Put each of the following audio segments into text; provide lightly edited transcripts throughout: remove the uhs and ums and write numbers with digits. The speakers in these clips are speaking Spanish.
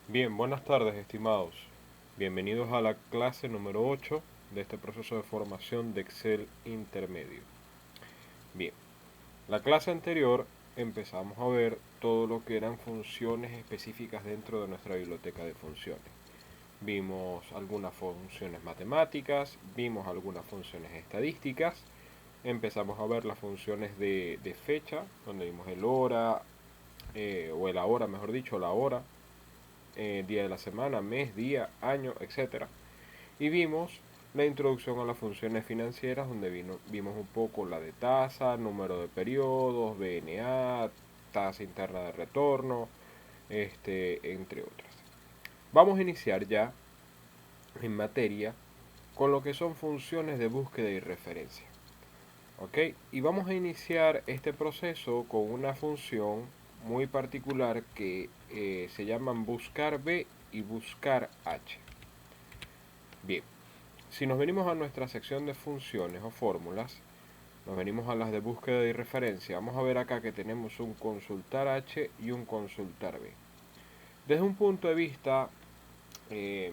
Bien, buenas tardes estimados. Bienvenidos a la clase número 8 de este proceso de formación de Excel intermedio. Bien, la clase anterior empezamos a ver todo lo que eran funciones específicas dentro de nuestra biblioteca de funciones. Vimos algunas funciones matemáticas, vimos algunas funciones estadísticas, empezamos a ver las funciones de fecha, donde vimos el hora, o el ahora, mejor dicho, la hora, día de la semana, mes, día, año, etcétera. Y vimos la introducción a las funciones financieras, donde vimos un poco la de tasa, número de periodos, BNA, tasa interna de retorno, entre otras. Vamos a iniciar ya en materia con lo que son funciones de búsqueda y referencia. ¿Ok? Y vamos a iniciar este proceso con una función muy particular que se llaman buscar B y buscar H. Bien, si nos venimos a nuestra sección de funciones o fórmulas, nos venimos a las de búsqueda y referencia, vamos a ver acá que tenemos un consultar H y un consultar B. Desde un punto de vista, eh,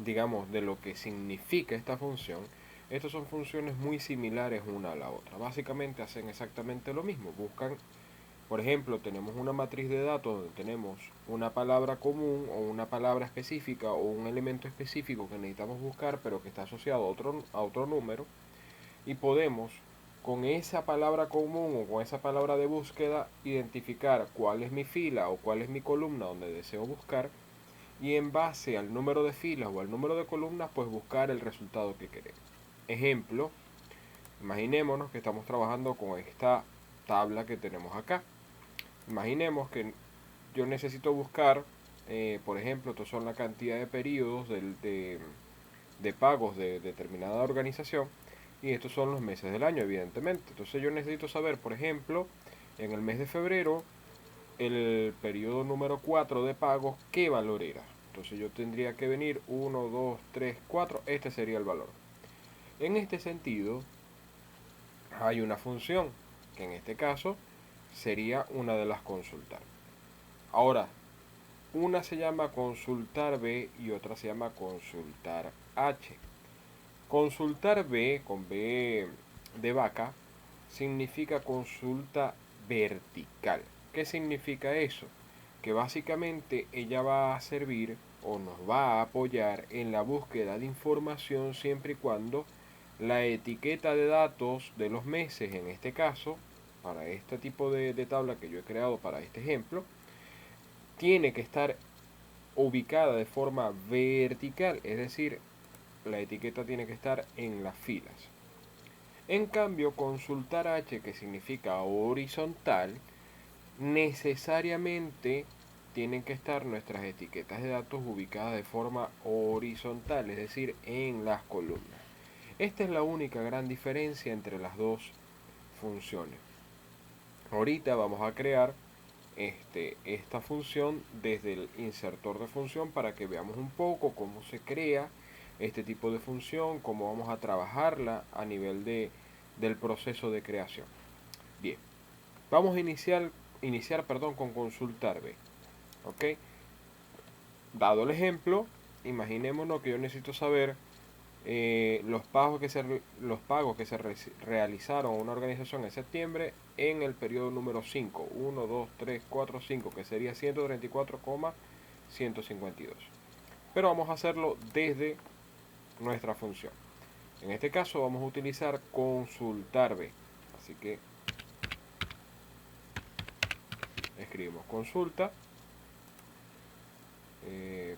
digamos, de lo que significa esta función, estas son funciones muy similares una a la otra. Básicamente hacen exactamente lo mismo, buscan. Por ejemplo, tenemos una matriz de datos donde tenemos una palabra común o una palabra específica o un elemento específico que necesitamos buscar pero que está asociado a otro número, y podemos con esa palabra común o con esa palabra de búsqueda identificar cuál es mi fila o cuál es mi columna donde deseo buscar, y en base al número de filas o al número de columnas pues buscar el resultado que queremos. Ejemplo, imaginémonos que estamos trabajando con esta tabla que tenemos acá. Imaginemos que yo necesito buscar, por ejemplo, estos son la cantidad de periodos de pagos de determinada organización, y estos son los meses del año, evidentemente. Entonces yo necesito saber, por ejemplo, en el mes de febrero, el periodo número 4 de pagos, qué valor era. Entonces yo tendría que venir 1, 2, 3, 4, este sería el valor. En este sentido, hay una función, que en este caso sería una de las consultar. Ahora, una se llama consultar B y otra se llama consultar H. Consultar B, con B de vaca, significa consulta vertical. ¿Qué significa eso? Que básicamente ella va a servir o nos va a apoyar en la búsqueda de información siempre y cuando la etiqueta de datos de los meses, en este caso, para este tipo de tabla que yo he creado para este ejemplo, tiene que estar ubicada de forma vertical, es decir, la etiqueta tiene que estar en las filas. En cambio, consultar H, que significa horizontal, necesariamente tienen que estar nuestras etiquetas de datos ubicadas de forma horizontal, es decir, en las columnas. Esta es la única gran diferencia entre las dos funciones. Ahorita vamos a crear esta función desde el insertor de función para que veamos un poco cómo se crea este tipo de función, cómo vamos a trabajarla a nivel del proceso de creación. Bien, vamos a iniciar con consultar B. ¿Ok? Dado el ejemplo, imaginémonos que yo necesito saber los pagos que se realizaron a una organización en septiembre en el periodo número 5, 1, 2, 3, 4, 5, que sería 134,152. Pero vamos a hacerlo desde nuestra función. En este caso vamos a utilizar consultar B. Así que escribimos consulta.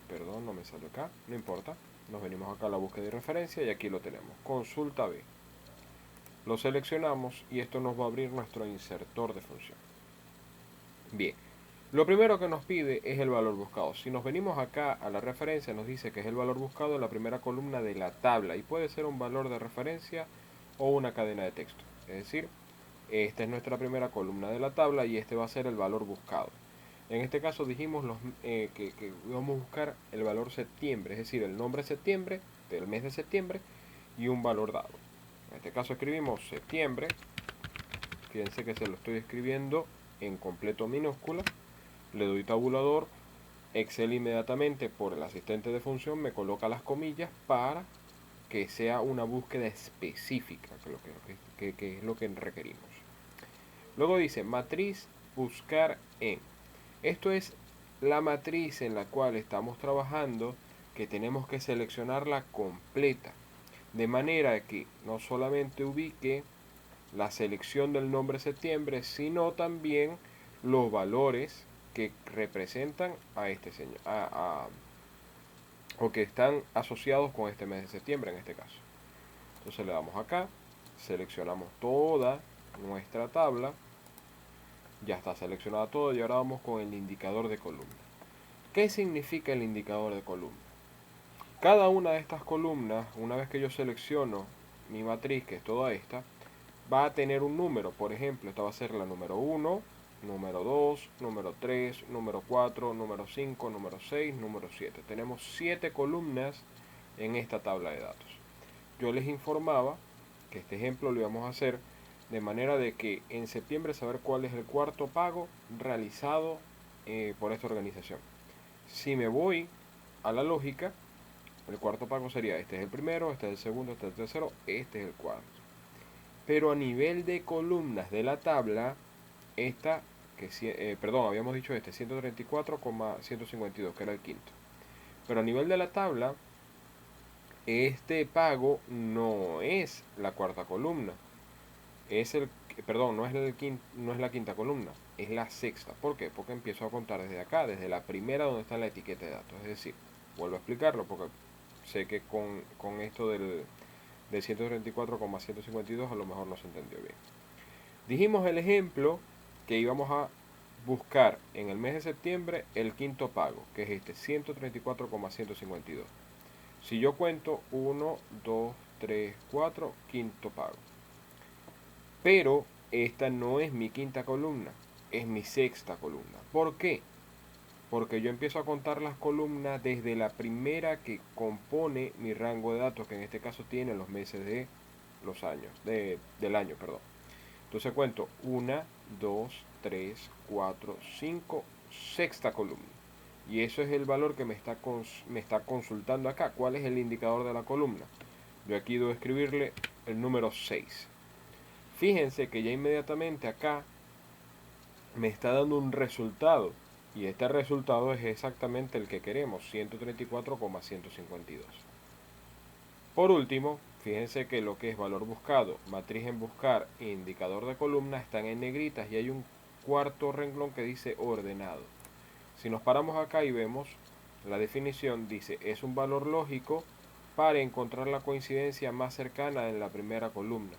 Perdón, no me salió acá, no importa. Nos venimos acá a la búsqueda de referencia y aquí lo tenemos, consulta B. Lo seleccionamos y esto nos va a abrir nuestro insertor de función. Bien, lo primero que nos pide es el valor buscado. Si nos venimos acá a la referencia, nos dice que es el valor buscado en la primera columna de la tabla, y puede ser un valor de referencia o una cadena de texto. Es decir, esta es nuestra primera columna de la tabla y este va a ser el valor buscado. En este caso dijimos que vamos a buscar el valor septiembre, es decir, el nombre septiembre del mes de septiembre y un valor dado. En este caso escribimos septiembre. Fíjense que se lo estoy escribiendo en completo minúscula. Le doy tabulador Excel inmediatamente por el asistente de función me coloca las comillas para que sea una búsqueda específica, que es lo que requerimos. Luego dice matriz buscar en. Esto es la matriz en la cual estamos trabajando, que tenemos que seleccionarla completa, de manera que no solamente ubique la selección del nombre septiembre, sino también los valores que representan a este señor, o que están asociados con este mes de septiembre en este caso. Entonces le damos acá, seleccionamos toda nuestra tabla, ya está seleccionada todo y ahora vamos con el indicador de columna. ¿Qué significa el indicador de columna? Cada una de estas columnas, una vez que yo selecciono mi matriz, que es toda esta, va a tener un número. Por ejemplo, esta va a ser la número 1, número 2, número 3, número 4, número 5, número 6, número 7. Tenemos 7 columnas en esta tabla de datos. Yo les informaba que este ejemplo lo íbamos a hacer de manera de que en septiembre saber cuál es el cuarto pago realizado por esta organización. Si me voy a la lógica, el cuarto pago sería este es el primero, este es el segundo, este es el tercero, este es el cuarto. Pero a nivel de columnas de la tabla, esta, habíamos dicho 134,152, que era el quinto. Pero a nivel de la tabla, este pago no es la cuarta columna. No es la quinta columna, es la sexta. ¿Por qué? Porque empiezo a contar desde acá, desde la primera donde está la etiqueta de datos. Es decir, vuelvo a explicarlo porque sé que con esto del 134,152 a lo mejor no se entendió bien. Dijimos el ejemplo que íbamos a buscar en el mes de septiembre el quinto pago, que es este, 134,152. Si yo cuento 1, 2, 3, 4, quinto pago. Pero esta no es mi quinta columna, es mi sexta columna. ¿Por qué? Porque yo empiezo a contar las columnas desde la primera que compone mi rango de datos, que en este caso tiene los meses de los años, del año, perdón. Entonces cuento 1, 2, 3, 4, 5, sexta columna. Y eso es el valor que me está consultando acá. ¿Cuál es el indicador de la columna? Yo aquí debo escribirle el número 6. Fíjense que ya inmediatamente acá me está dando un resultado. Y este resultado es exactamente el que queremos, 134,152. Por último, fíjense que lo que es valor buscado, matriz en buscar e indicador de columna están en negritas y hay un cuarto renglón que dice ordenado. Si nos paramos acá y vemos la definición, dice es un valor lógico para encontrar la coincidencia más cercana en la primera columna,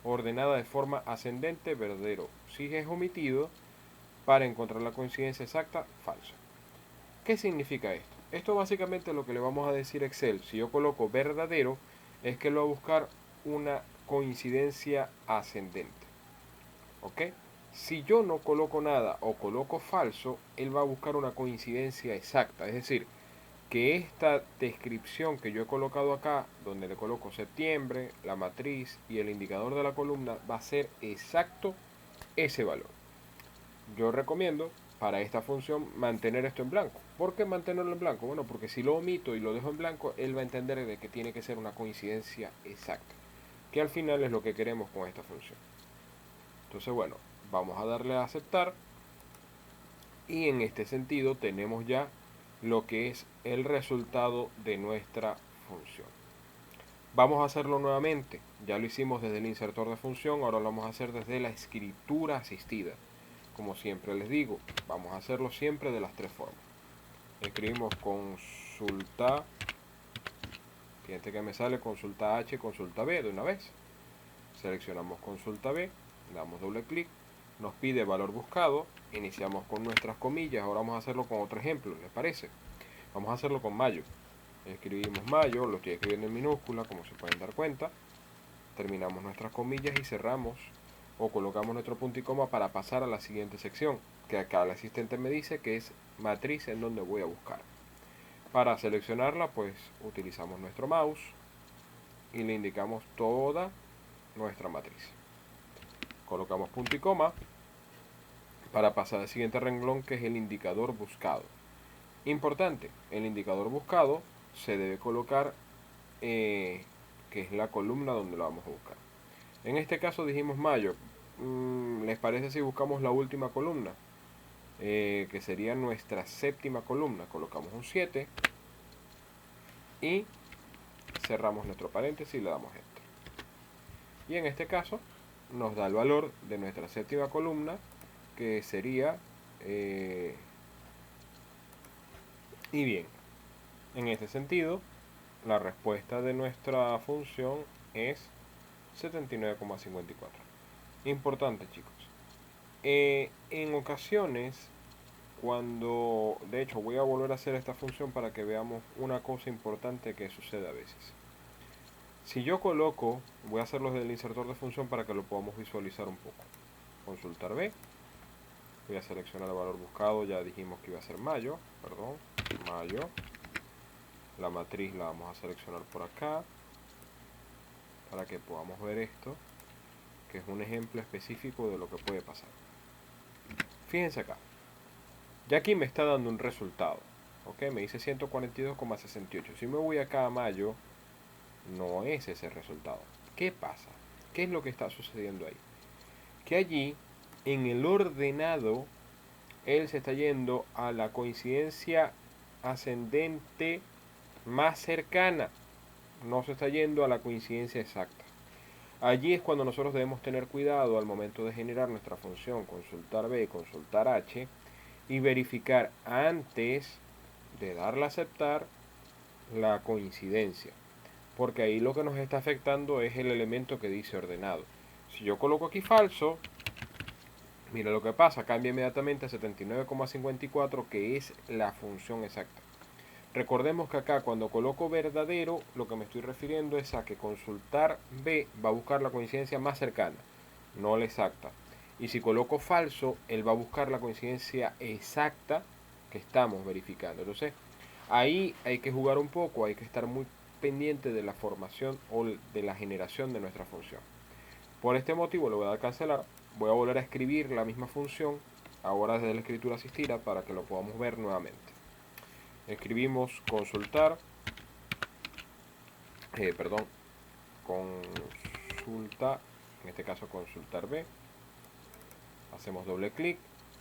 ordenada de forma ascendente, verdadero. Si es omitido, para encontrar la coincidencia exacta, falso. ¿Qué significa esto? Esto básicamente lo que le vamos a decir a Excel. Si yo coloco verdadero, es que lo va a buscar una coincidencia ascendente. ¿Ok? Si yo no coloco nada o coloco falso, él va a buscar una coincidencia exacta. Es decir, que esta descripción que yo he colocado acá, donde le coloco septiembre, la matriz y el indicador de la columna, va a ser exacto ese valor. Yo recomiendo para esta función mantener esto en blanco. ¿Por qué mantenerlo en blanco? Bueno, porque si lo omito y lo dejo en blanco, él va a entender de que tiene que ser una coincidencia exacta, que al final es lo que queremos con esta función. Entonces, bueno, vamos a darle a aceptar y en este sentido tenemos ya lo que es el resultado de nuestra función. Vamos a hacerlo nuevamente. Ya lo hicimos desde el insertor de función, ahora lo vamos a hacer desde la escritura asistida. Como siempre les digo, vamos a hacerlo siempre de las tres formas. Escribimos consulta, fíjate que me sale consulta H, consulta B de una vez. Seleccionamos consulta B, damos doble clic, nos pide valor buscado, iniciamos con nuestras comillas, ahora vamos a hacerlo con otro ejemplo, ¿les parece? Vamos a hacerlo con mayo. Escribimos mayo, lo estoy escribiendo en minúscula, como se pueden dar cuenta. Terminamos nuestras comillas y cerramos o colocamos nuestro punto y coma para pasar a la siguiente sección, que acá el asistente me dice que es matriz en donde voy a buscar. Para seleccionarla, pues utilizamos nuestro mouse y le indicamos toda nuestra matriz. Colocamos punto y coma para pasar al siguiente renglón, que es el indicador buscado. Importante, el indicador buscado se debe colocar, que es la columna donde lo vamos a buscar. En este caso dijimos mayo. ¿Les parece si buscamos la última columna? Que sería nuestra séptima columna. Colocamos un 7 y cerramos nuestro paréntesis y le damos enter. Y en este caso nos da el valor de nuestra séptima columna, que sería y bien, en este sentido la respuesta de nuestra función es 79,54. Importante, chicos, en ocasiones, cuando, de hecho voy a volver a hacer esta función para que veamos una cosa importante que sucede a veces. Si yo coloco, voy a hacerlo desde el insertor de función para que lo podamos visualizar un poco. Consultar B, voy a seleccionar el valor buscado, ya dijimos que iba a ser mayo, perdón, mayo. La matriz la vamos a seleccionar por acá para que podamos ver esto, que es un ejemplo específico de lo que puede pasar. Fíjense acá, ya aquí me está dando un resultado, ok, me dice 142,68. Si me voy acá a mayo, no es ese resultado. ¿Qué pasa? ¿Qué es lo que está sucediendo ahí? Que allí, en el ordenado, él se está yendo a la coincidencia ascendente más cercana, no se está yendo a la coincidencia exacta. Allí es cuando nosotros debemos tener cuidado al momento de generar nuestra función consultar B, consultar H, y verificar antes de darle a aceptar la coincidencia, porque ahí lo que nos está afectando es el elemento que dice ordenado. Si yo coloco aquí falso, mira lo que pasa, cambia inmediatamente a 79,54, que es la función exacta. Recordemos que acá cuando coloco verdadero, lo que me estoy refiriendo es a que consultar B va a buscar la coincidencia más cercana, no la exacta. Y si coloco falso, él va a buscar la coincidencia exacta que estamos verificando. Entonces, ahí hay que jugar un poco, hay que estar muy pendiente de la formación o de la generación de nuestra función. Por este motivo lo voy a dar a cancelar, voy a volver a escribir la misma función, ahora desde la escritura asistida, para que lo podamos ver nuevamente. Escribimos consultar, consulta, en este caso consultar B, hacemos doble clic,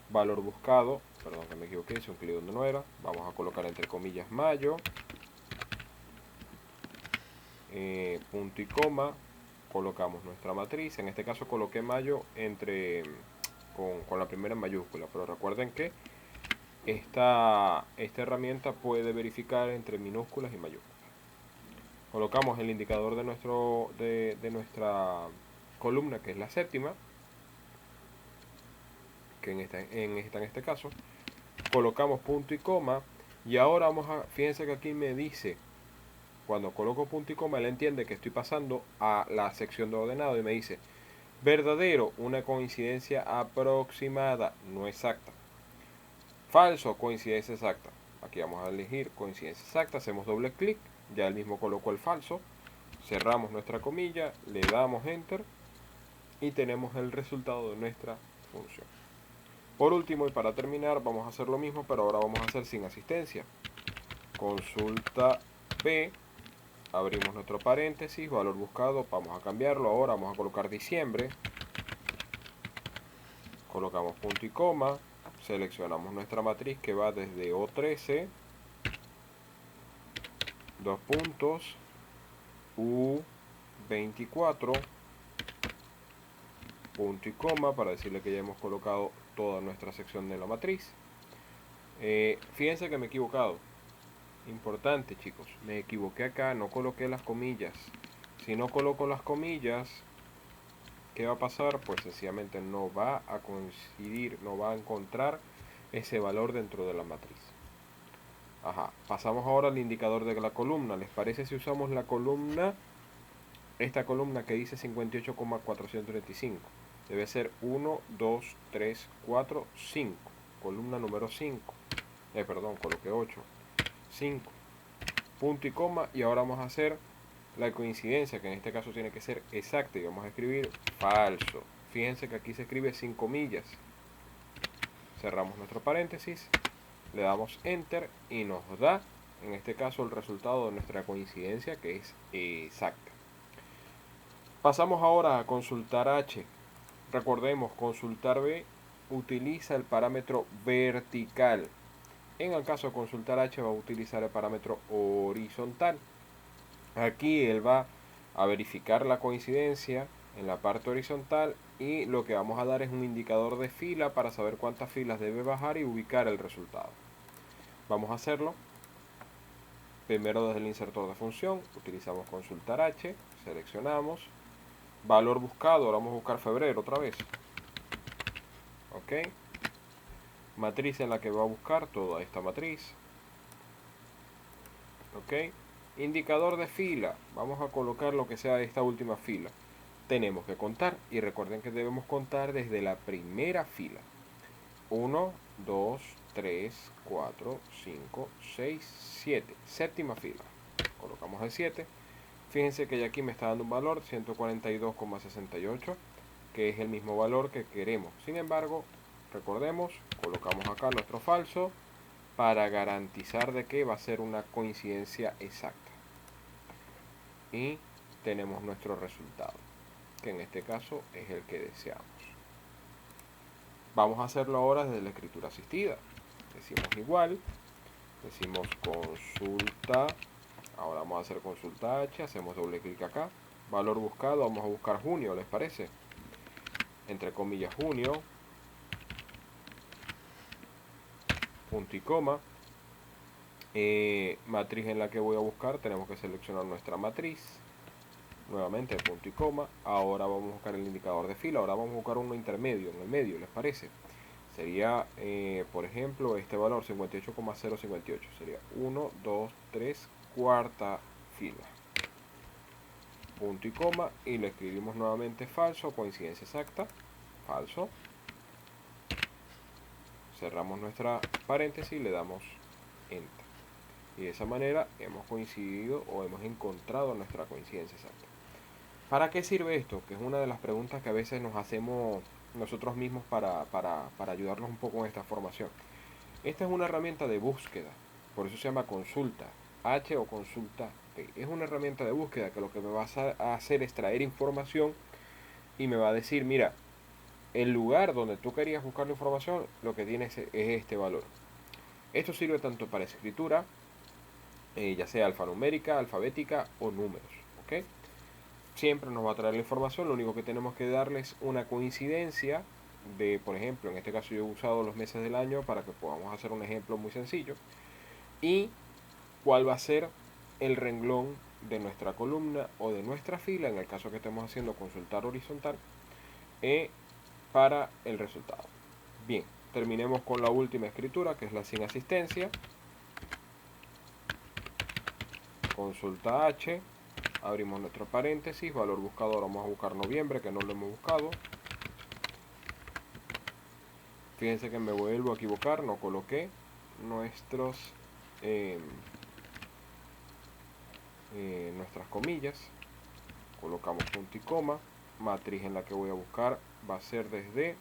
valor buscado, perdón que me equivoqué, hice un clic donde no era, vamos a colocar entre comillas mayo, punto y coma, colocamos nuestra matriz, en este caso coloqué mayo con la primera en mayúscula, pero recuerden que esta herramienta puede verificar entre minúsculas y mayúsculas. Colocamos el indicador de nuestra columna, que es la séptima, que en este caso, colocamos punto y coma, y ahora fíjense que aquí me dice, cuando coloco punto y coma, él entiende que estoy pasando a la sección de ordenado y me dice, verdadero, una coincidencia aproximada, no exacta. Falso, coincidencia exacta. Aquí vamos a elegir coincidencia exacta, hacemos doble clic, ya él mismo colocó el falso, cerramos nuestra comilla, le damos enter y tenemos el resultado de nuestra función. Por último y para terminar, vamos a hacer lo mismo, pero ahora vamos a hacer sin asistencia. Consulta B, abrimos nuestro paréntesis, valor buscado, vamos a cambiarlo, ahora vamos a colocar diciembre, colocamos punto y coma, seleccionamos nuestra matriz que va desde O13, dos puntos, U24, punto y coma, para decirle que ya hemos colocado toda nuestra sección de la matriz. Fíjense que me he equivocado. Importante, chicos, me equivoqué acá, no coloqué las comillas. Si no coloco las comillas, ¿qué va a pasar? Pues sencillamente no va a coincidir, no va a encontrar ese valor dentro de la matriz. Ajá, pasamos ahora al indicador de la columna. ¿Les parece si usamos la columna, esta columna que dice 58,435? Debe ser 1, 2, 3, 4, 5. Columna número 5. Perdón, coloqué 8. 5. Punto y coma. Y ahora vamos a hacer la coincidencia, que en este caso tiene que ser exacta. Y vamos a escribir falso. Fíjense que aquí se escribe sin comillas. Cerramos nuestro paréntesis. Le damos enter y nos da, en este caso, el resultado de nuestra coincidencia, que es exacta. Pasamos ahora a consultar H. Recordemos, consultar B utiliza el parámetro vertical. En el caso de consultar H va a utilizar el parámetro horizontal. Aquí él va a verificar la coincidencia en la parte horizontal y lo que vamos a dar es un indicador de fila para saber cuántas filas debe bajar y ubicar el resultado. Vamos a hacerlo. Primero desde el insertor de función utilizamos consultar H, seleccionamos. Valor buscado, ahora vamos a buscar febrero otra vez. Ok. Matriz en la que va a buscar toda esta matriz. Ok. Indicador de fila, vamos a colocar lo que sea esta última fila. Tenemos que contar y recuerden que debemos contar desde la primera fila. 1, 2, 3, 4, 5, 6, 7. Séptima fila. Colocamos el 7. Fíjense que ya aquí me está dando un valor 142,68, que es el mismo valor que queremos. Sin embargo, recordemos, colocamos acá nuestro falso para garantizar de que va a ser una coincidencia exacta. Y tenemos nuestro resultado, que en este caso es el que deseamos. Vamos a hacerlo ahora desde la escritura asistida. Decimos igual, decimos consulta. Ahora vamos a hacer consulta H, hacemos doble clic acá. Valor buscado, vamos a buscar junio, ¿les parece? Entre comillas junio, punto y coma. Matriz en la que voy a buscar, tenemos que seleccionar nuestra matriz. Nuevamente punto y coma. Ahora vamos a buscar el indicador de fila. Ahora vamos a buscar uno intermedio, en el medio, ¿les parece? Sería, por ejemplo, este valor 58,058. Sería 1, 2, 3, cuarta fila. Punto y coma. Y le escribimos nuevamente falso, coincidencia exacta. Falso. Cerramos nuestra paréntesis y le damos enter. Y de esa manera hemos coincidido o hemos encontrado nuestra coincidencia exacta. ¿Para qué sirve esto? Que es una de las preguntas que a veces nos hacemos nosotros mismos para ayudarnos un poco en esta formación. Esta es una herramienta de búsqueda, por eso se llama consulta H o consulta P. Es una herramienta de búsqueda que lo que me va a hacer es traer información y me va a decir, mira, el lugar donde tú querías buscar la información, lo que tienes es este valor. Esto sirve tanto para escritura, ya sea alfanumérica, alfabética o números. ¿Ok? Siempre nos va a traer la información, lo único que tenemos que darles una coincidencia de, por ejemplo, en este caso yo he usado los meses del año para que podamos hacer un ejemplo muy sencillo. Y cuál va a ser el renglón de nuestra columna o de nuestra fila, en el caso que estemos haciendo consultar horizontal, para el resultado. Bien, terminemos con la última escritura, que es la sin asistencia. Consulta H, abrimos nuestro paréntesis, valor buscador, vamos a buscar noviembre, que no lo hemos buscado. Fíjense que me vuelvo a equivocar, no coloqué nuestras comillas. Colocamos punto y coma. Matriz en la que voy a buscar va a ser desde,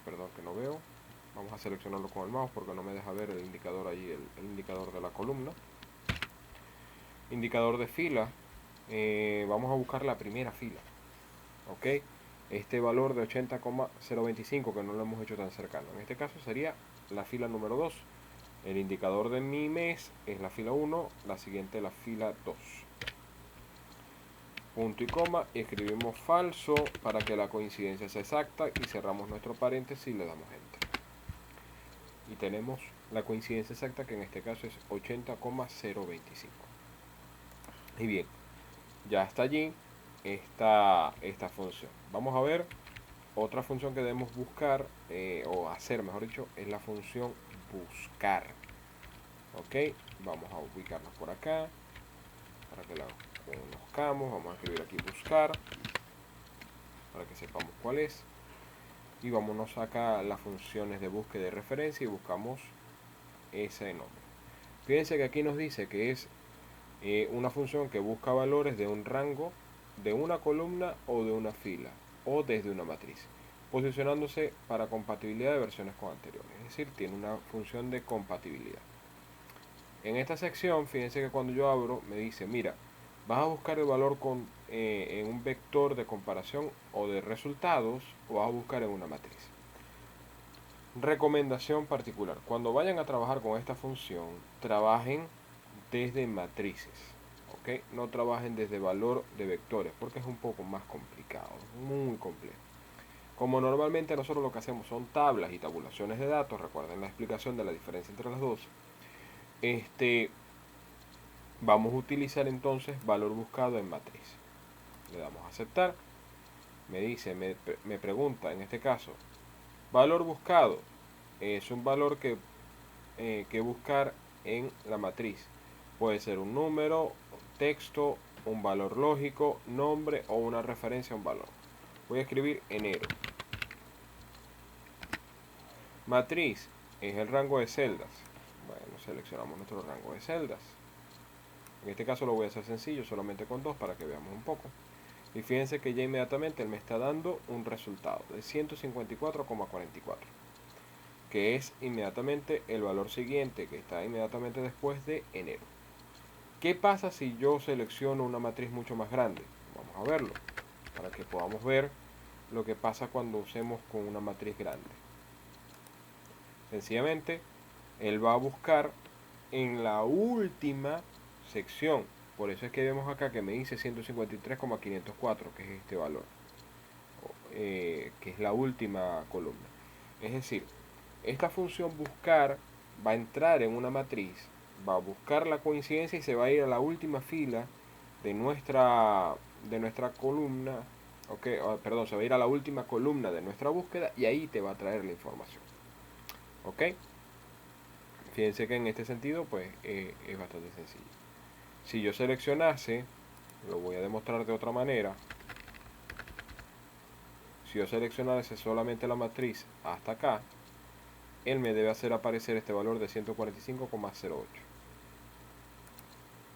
perdón que no veo, vamos a seleccionarlo con el mouse porque no me deja ver el indicador ahí, el indicador de la columna. Indicador de fila, vamos a buscar la primera fila. Ok, este valor de 80,025 que no lo hemos hecho tan cercano, en este caso sería la fila número 2. El indicador de mi mes es la fila 1, la siguiente la fila 2. Punto y coma, y escribimos falso para que la coincidencia sea exacta y cerramos nuestro paréntesis y le damos enter. Y tenemos la coincidencia exacta, que en este caso es 80,025. Y bien, ya está allí esta función. Vamos a ver otra función que debemos buscar, o hacer mejor dicho, es la función buscar. Ok, vamos a ubicarnos por acá para que la conozcamos. Vamos a escribir aquí buscar para que sepamos cuál es. Y vámonos acá a las funciones de búsqueda y referencia y buscamos ese nombre. Fíjense que aquí nos dice que es una función que busca valores de un rango, de una columna o de una fila, o desde una matriz. posicionándose para compatibilidad de versiones con anteriores, es decir, tiene una función de compatibilidad. En esta sección, fíjense que cuando yo abro, me dice, mira, vas a buscar el valor en un vector de comparación o de resultados, o vas a buscar en una matriz. Recomendación particular, cuando vayan a trabajar con esta función, trabajen desde matrices, ¿ok? No trabajen desde valor de vectores, porque es un poco más complicado, muy complejo. Como normalmente nosotros lo que hacemos son tablas y tabulaciones de datos, recuerden la explicación de la diferencia entre las dos, vamos a utilizar entonces valor buscado en matriz. Le damos a aceptar. Me dice, me pregunta en este caso, valor buscado es un valor que buscar en la matriz. Puede ser un número, texto, un valor lógico, nombre o una referencia a un valor. Voy a escribir enero. Matriz es el rango de celdas. Bueno, seleccionamos nuestro rango de celdas. En este caso lo voy a hacer sencillo, solamente con dos para que veamos un poco. Y fíjense que ya inmediatamente él me está dando un resultado de 154,44, que es inmediatamente el valor siguiente, que está inmediatamente después de enero. ¿Qué pasa si yo selecciono una matriz mucho más grande? Vamos a verlo, para que podamos ver lo que pasa cuando usemos con una matriz grande. Sencillamente, él va a buscar en la última sección. Por eso es que vemos acá que me dice 153,504, que es este valor, que es la última columna. Es decir, esta función buscar va a entrar en una matriz, va a buscar la coincidencia y se va a ir a la última fila de nuestra columna, okay, perdón, se va a ir a la última columna de nuestra búsqueda y ahí te va a traer la información. ¿Ok? Fíjense que en este sentido pues es bastante sencillo. Si yo seleccionase, lo voy a demostrar de otra manera. Si yo seleccionase solamente la matriz hasta acá, él me debe hacer aparecer este valor de 145,08.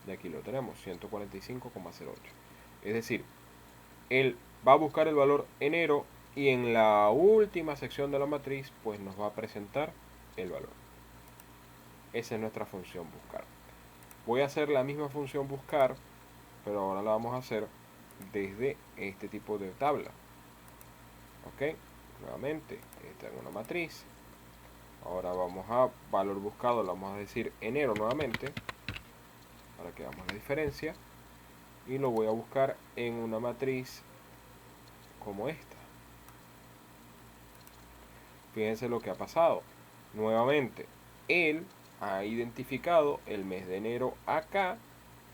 Y aquí lo tenemos, 145,08. Es decir, él va a buscar el valor enero y en la última sección de la matriz pues nos va a presentar el valor. Esa es nuestra función buscar. Voy a hacer la misma función buscar, pero ahora la vamos a hacer desde este tipo de tabla. Ok, nuevamente está en una matriz. Ahora vamos a valor buscado, le vamos a decir enero nuevamente, para que veamos la diferencia. Y lo voy a buscar en una matriz como esta. Fíjense lo que ha pasado. Nuevamente, él ha identificado el mes de enero acá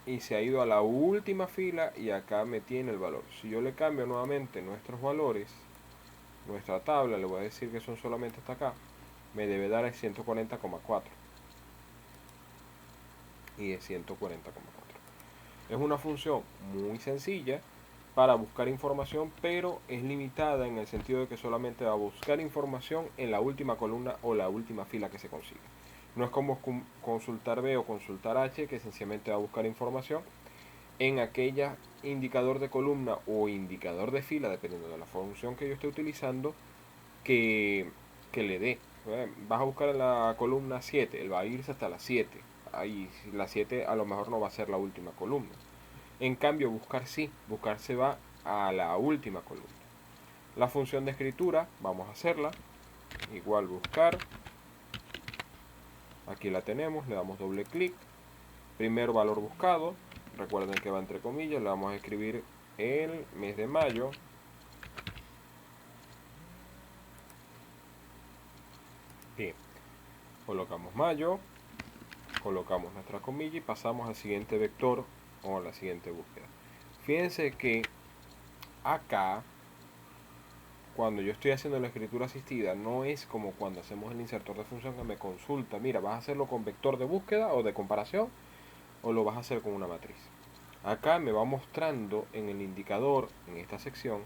y se ha ido a la última fila y acá me tiene el valor. Si yo le cambio nuevamente nuestros valores, nuestra tabla, le voy a decir que son solamente hasta acá, me debe dar el 140,4 y es 140,4. Es una función muy sencilla para buscar información, pero es limitada en el sentido de que solamente va a buscar información en la última columna o la última fila que se consiga. No es como consultar B o consultar H, que sencillamente va a buscar información en aquella indicador de columna o indicador de fila, dependiendo de la función que yo esté utilizando, que le dé. Vas a buscar en la columna 7, él va a irse hasta la 7. Ahí la 7 a lo mejor no va a ser la última columna. En cambio, buscar sí, buscar se va a la última columna. La función de escritura, vamos a hacerla. Igual buscar. Aquí la tenemos, le damos doble clic. Primer valor buscado. Recuerden que va entre comillas, le vamos a escribir el mes de mayo. Bien, colocamos mayo, colocamos nuestra comilla y pasamos al siguiente vector o a la siguiente búsqueda. Fíjense que acá, cuando yo estoy haciendo la escritura asistida, no es como cuando hacemos el insertor de función que me consulta, mira, ¿vas a hacerlo con vector de búsqueda o de comparación o lo vas a hacer con una matriz? Acá me va mostrando en el indicador, en esta sección,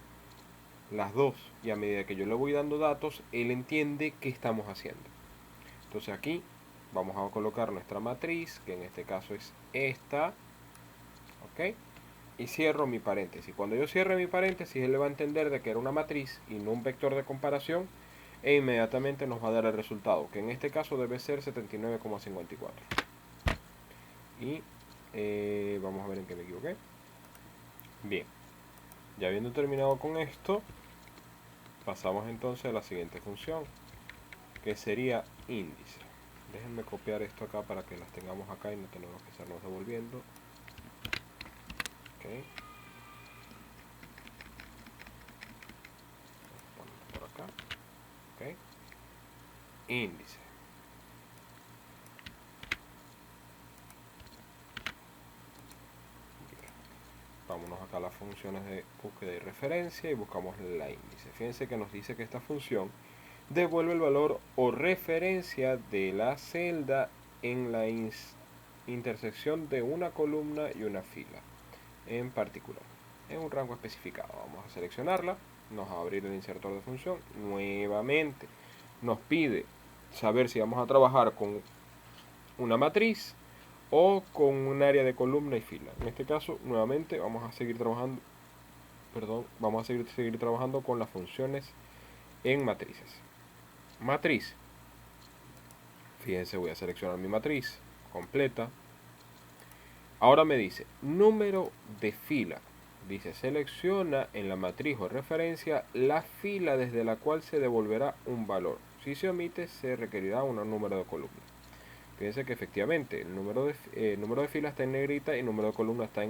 las dos, y a medida que yo le voy dando datos, él entiende qué estamos haciendo. Entonces aquí vamos a colocar nuestra matriz, que en este caso es esta, ¿ok? y cierro mi paréntesis. Cuando yo cierre mi paréntesis, él le va a entender de que era una matriz y no un vector de comparación, e inmediatamente nos va a dar el resultado, que en este caso debe ser 79,54. Y vamos a ver en qué me equivoqué. Bien, ya habiendo terminado con esto, pasamos entonces a la siguiente función, que sería índice. Déjenme copiar esto acá para que las tengamos acá y no tenemos que estarnos devolviendo. Ok. Por acá. Ok. Índice. Vámonos acá a las funciones de búsqueda y referencia y buscamos la índice. Fíjense que nos dice que esta función devuelve el valor o referencia de la celda en la intersección de una columna y una fila en particular, en un rango especificado. Vamos a seleccionarla, nos va a abrir el insertor de función. Nuevamente nos pide saber si vamos a trabajar con una matriz o con un área de columna y fila. En este caso, nuevamente vamos a seguir trabajando, vamos a seguir trabajando con las funciones en matrices. Matriz. Fíjense, voy a seleccionar mi matriz completa. Ahora me dice número de fila. Dice selecciona en la matriz o referencia la fila desde la cual se devolverá un valor. Si se omite, se requerirá un número de columna. Fíjense que efectivamente el número de fila está en negrita y el número de columna está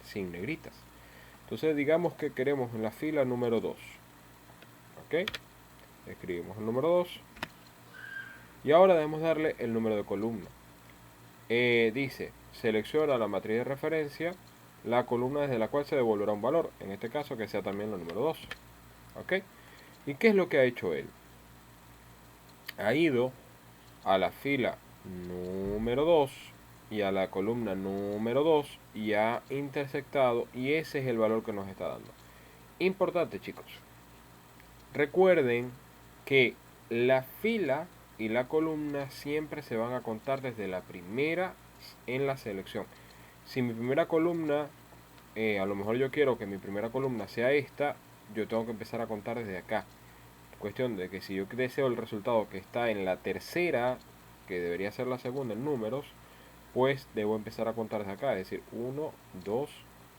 sin negritas. Entonces digamos que queremos en la fila número 2. ¿Ok? Escribimos el número 2. Y ahora debemos darle el número de columna. Dice, selecciona la matriz de referencia, la columna desde la cual se devolverá un valor. En este caso que sea también el número 2. ¿Ok? ¿Y qué es lo que ha hecho él? Ha ido a la fila número 2 y a la columna número 2 y ha intersectado, y ese es el valor que nos está dando. Importante, chicos. Recuerden que la fila y la columna siempre se van a contar desde la primera en la selección. Si mi primera columna, a lo mejor yo quiero que mi primera columna sea esta, yo tengo que empezar a contar desde acá. Cuestión de que si yo deseo el resultado que está en la tercera, que debería ser la segunda en números, pues debo empezar a contar desde acá, es decir, 1, 2,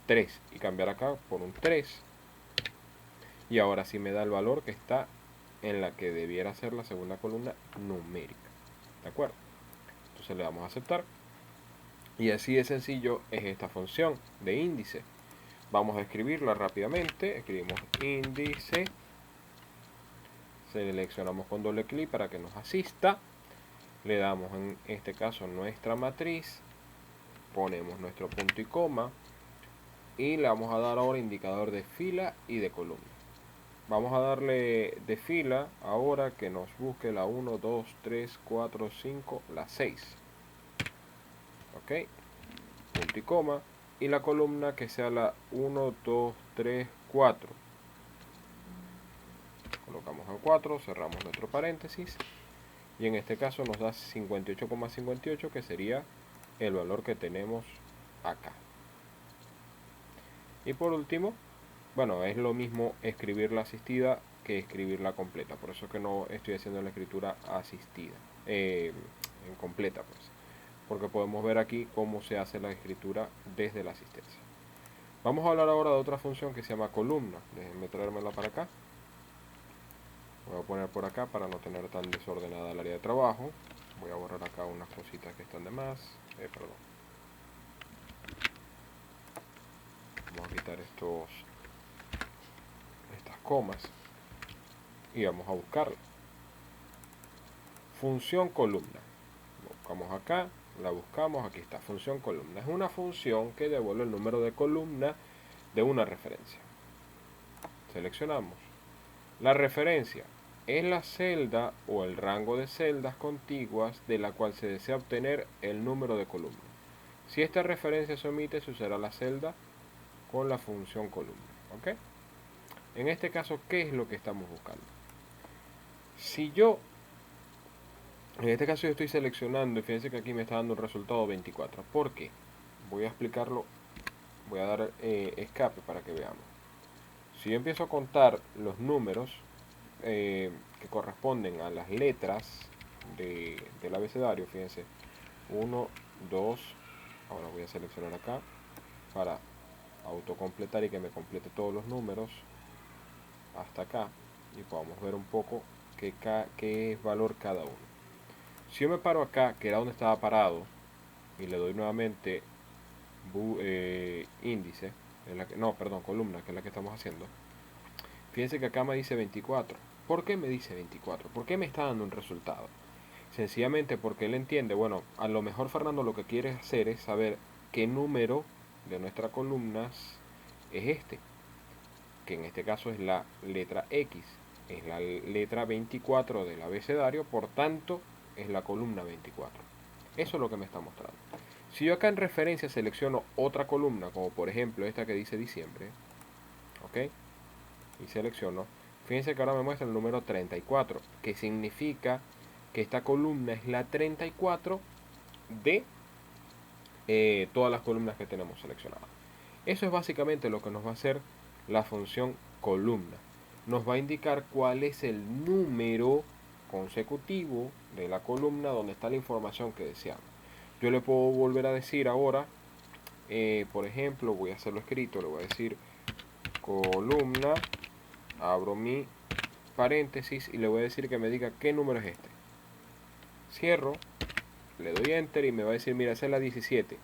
3 y cambiar acá por un 3. Y ahora sí me da el valor que está en la que debiera ser la segunda columna numérica. ¿De acuerdo? Entonces le damos a aceptar. Y así de sencillo es esta función de índice. Vamos a escribirla rápidamente. Escribimos índice. Seleccionamos con doble clic para que nos asista. Le damos en este caso nuestra matriz. Ponemos nuestro punto y coma. Y le vamos a dar ahora indicador de fila y de columna. Vamos a darle de fila ahora que nos busque la 1, 2, 3, 4, 5, la 6. Ok. Punto y coma. Y la columna que sea la 1, 2, 3, 4. Colocamos el 4, cerramos nuestro paréntesis. Y en este caso nos da 58,58, que sería el valor que tenemos acá. Y por último, bueno, es lo mismo escribir la asistida que escribir la completa. Por eso que no estoy haciendo la escritura asistida, en completa, pues. Porque podemos ver aquí cómo se hace la escritura desde la asistencia. Vamos a hablar ahora de otra función que se llama columna. Déjenme traérmela para acá. Voy a poner por acá para no tener tan desordenada el área de trabajo. Voy a borrar acá unas cositas que están de más. Perdón. Vamos a quitar estas comas y vamos a buscarla. Función columna. Buscamos acá, la buscamos, aquí está, función columna. Es una función que devuelve el número de columna de una referencia. Seleccionamos. La referencia es la celda o el rango de celdas contiguas de la cual se desea obtener el número de columna. Si esta referencia se omite, se usará la celda con la función columna. ¿Ok? En este caso, ¿qué es lo que estamos buscando? Si yo, en este caso yo estoy seleccionando, y fíjense que aquí me está dando un resultado 24. ¿Por qué? Voy a explicarlo voy a dar escape para que veamos. Si yo empiezo a contar los números que corresponden a las letras del abecedario, fíjense, 1, 2, ahora voy a seleccionar acá para autocompletar y que me complete todos los números hasta acá y podamos ver un poco qué es valor cada uno. Si yo me paro acá, que era donde estaba parado, y le doy nuevamente índice, columna, que es la que estamos haciendo, fíjense que acá me dice 24. ¿Por qué me dice 24? ¿Por qué me está dando un resultado? Sencillamente porque él entiende, bueno, a lo mejor Fernando lo que quiere hacer es saber qué número de nuestras columnas es este, que en este caso es la letra X, es la letra 24 del abecedario, por tanto es la columna 24. Eso es lo que me está mostrando. Si yo acá en referencia selecciono otra columna, como por ejemplo esta que dice diciembre, ¿ok? Y selecciono, fíjense que ahora me muestra el número 34, que significa que esta columna es la 34 de todas las columnas que tenemos seleccionadas. Eso es básicamente lo que nos va a hacer la función columna. Nos va a indicar cuál es el número consecutivo de la columna donde está la información que deseamos. Yo le puedo volver a decir ahora, por ejemplo, voy a hacerlo escrito, le voy a decir columna, abro mi paréntesis y le voy a decir que me diga qué número es este. Cierro, le doy enter y me va a decir, mira, esa es la 17.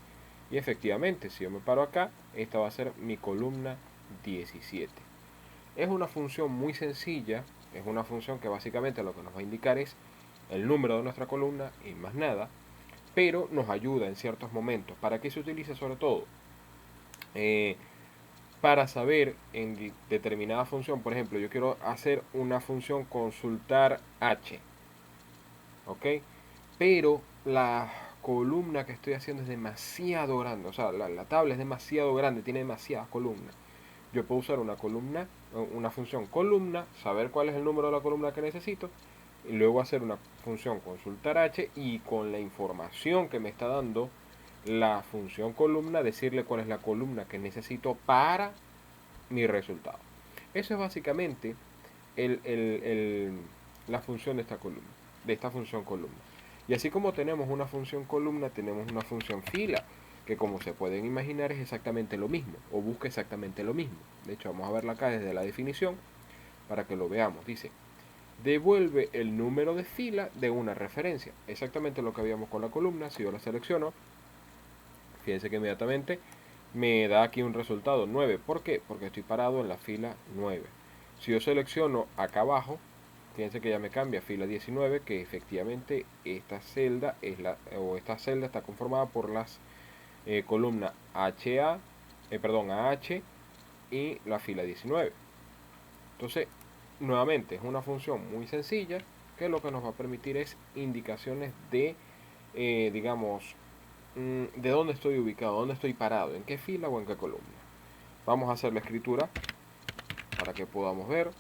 Y efectivamente, si yo me paro acá, esta va a ser mi columna 17. Es una función muy sencilla, es una función que básicamente lo que nos va a indicar es el número de nuestra columna y más nada, pero nos ayuda en ciertos momentos. ¿Para qué se utiliza sobre todo? Para saber en determinada función, por ejemplo, yo quiero hacer una función consultar h, ¿ok? Pero la columna que estoy haciendo es demasiado grande, o sea, la tabla es demasiado grande, tiene demasiadas columnas. Yo puedo usar una función columna, saber cuál es el número de la columna que necesito, y luego hacer una función consultar h y con la información que me está dando la función columna, decirle cuál es la columna que necesito para mi resultado. Eso es básicamente el, el, el, la función de esta columna, de esta función columna. Y así como tenemos una función columna, tenemos una función fila, que como se pueden imaginar es exactamente lo mismo, o busca exactamente lo mismo. De hecho, vamos a verla acá desde la definición, para que lo veamos. Dice, devuelve el número de fila de una referencia. Exactamente lo que habíamos con la columna. Si yo la selecciono, fíjense que inmediatamente me da aquí un resultado 9. ¿Por qué? Porque estoy parado en la fila 9. Si yo selecciono acá abajo, fíjense que ya me cambia fila 19, que efectivamente esta celda está conformada por las columnas AH y la fila 19. Entonces, nuevamente es una función muy sencilla que lo que nos va a permitir es indicaciones de, digamos, de dónde estoy ubicado, dónde estoy parado, en qué fila o en qué columna. Vamos a hacer la escritura para que podamos ver.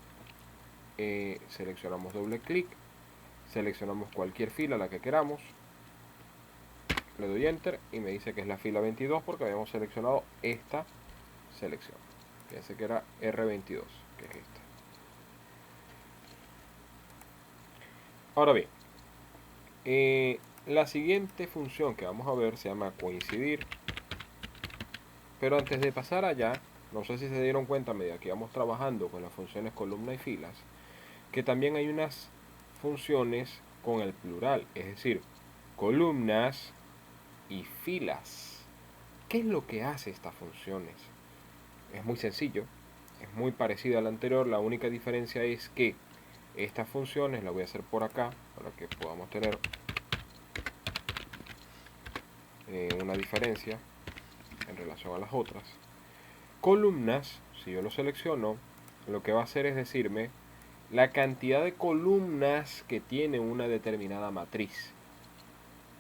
Seleccionamos doble clic, seleccionamos cualquier fila, la que queramos, le doy enter y me dice que es la fila 22 porque habíamos seleccionado esta selección. Fíjense que era R22, que es esta. Ahora bien, la siguiente función que vamos a ver se llama coincidir. Pero antes de pasar allá, no sé si se dieron cuenta a medida que íbamos trabajando con las funciones columna y filas, que también hay unas funciones con el plural, es decir, columnas y filas. ¿Qué es lo que hace estas funciones? Es muy sencillo, es muy parecido al anterior, la única diferencia es que estas funciones las voy a hacer por acá para que podamos tener una diferencia en relación a las otras. Columnas, si yo lo selecciono, lo que va a hacer es decirme la cantidad de columnas que tiene una determinada matriz.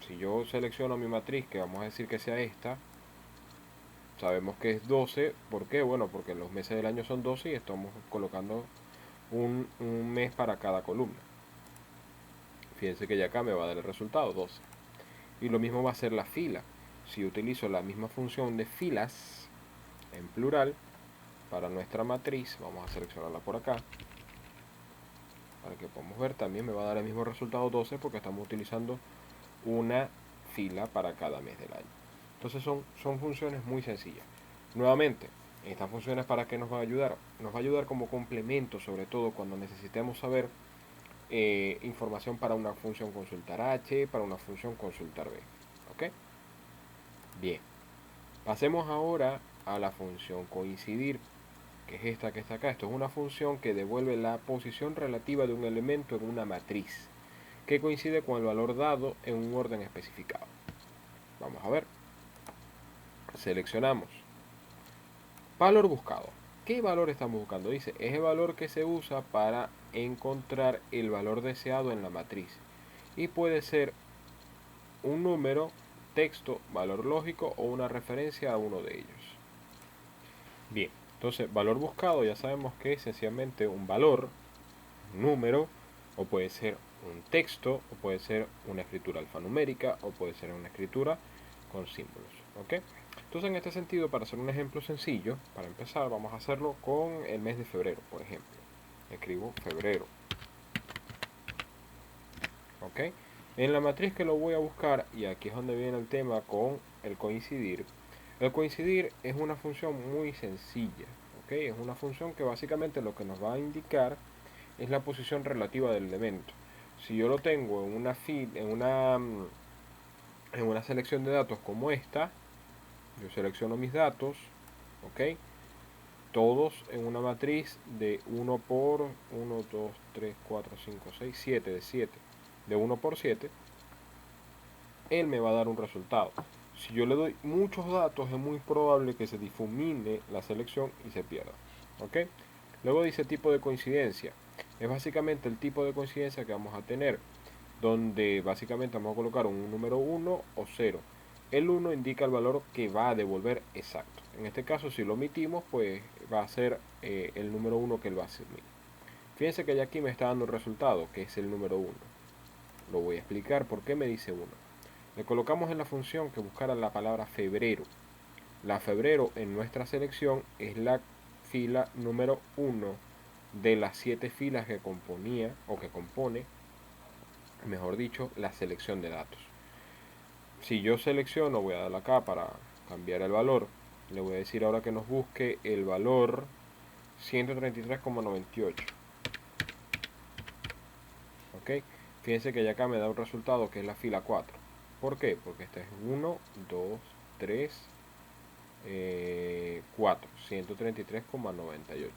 Si yo selecciono mi matriz, que vamos a decir que sea esta, sabemos que es 12. ¿Por qué? Bueno, porque los meses del año son 12 y estamos colocando un mes para cada columna. Fíjense que ya acá me va a dar el resultado, 12. Y lo mismo va a ser la fila. Si utilizo la misma función de filas, en plural para nuestra matriz. Vamos a seleccionarla por acá para que podamos ver. También me va a dar el mismo resultado 12 porque estamos utilizando una fila para cada mes del año. Entonces son funciones muy sencillas. Nuevamente, estas funciones ¿para qué nos va a ayudar? Nos va a ayudar como complemento, sobre todo cuando necesitemos saber información para una función consultar H, para una función consultar B. ¿Ok? Bien. Pasemos ahora a la función coincidir, que es esta que está acá. Esto es una función que devuelve la posición relativa de un elemento en una matriz, que coincide con el valor dado en un orden especificado. Vamos a ver. Seleccionamos. Valor buscado. ¿Qué valor estamos buscando? Dice, es el valor que se usa para encontrar el valor deseado en la matriz. Y puede ser un número, texto, valor lógico o una referencia a uno de ellos. Bien, entonces valor buscado ya sabemos que es sencillamente un valor, un número, o puede ser un texto, o puede ser una escritura alfanumérica, o puede ser una escritura con símbolos. ¿Ok? Entonces en este sentido, para hacer un ejemplo sencillo, para empezar vamos a hacerlo con el mes de febrero, por ejemplo. Escribo febrero. ¿Ok? En la matriz que lo voy a buscar, y aquí es donde viene el tema con el coincidir. El coincidir es una función muy sencilla. ¿Ok? Es una función que básicamente lo que nos va a indicar es la posición relativa del elemento. Si yo lo tengo en una en una selección de datos como esta, yo selecciono mis datos, ¿ok? Todos en una matriz de 1 por 1, 2, 3, 4, 5, 6, 7, de 7, de 1 por 7, él me va a dar un resultado. Si yo le doy muchos datos, es muy probable que se difumine la selección y se pierda. ¿Ok? Luego dice tipo de coincidencia. Es básicamente el tipo de coincidencia que vamos a tener, donde básicamente vamos a colocar un número 1 o 0. El 1 indica el valor que va a devolver exacto. En este caso, si lo omitimos, pues va a ser el número 1 que él va a asumir. Fíjense que ya aquí me está dando un resultado, que es el número 1. Lo voy a explicar por qué me dice 1. Le colocamos en la función que buscara la palabra febrero. La febrero en nuestra selección es la fila número 1 de las 7 filas que componía o que compone, mejor dicho, la selección de datos. Si yo selecciono, voy a darle acá para cambiar el valor. Le voy a decir ahora que nos busque el valor 133,98. ¿Ok? Fíjense que ya acá me da un resultado que es la fila 4. ¿Por qué? Porque este es 1, 2, 3, 4, 133,98.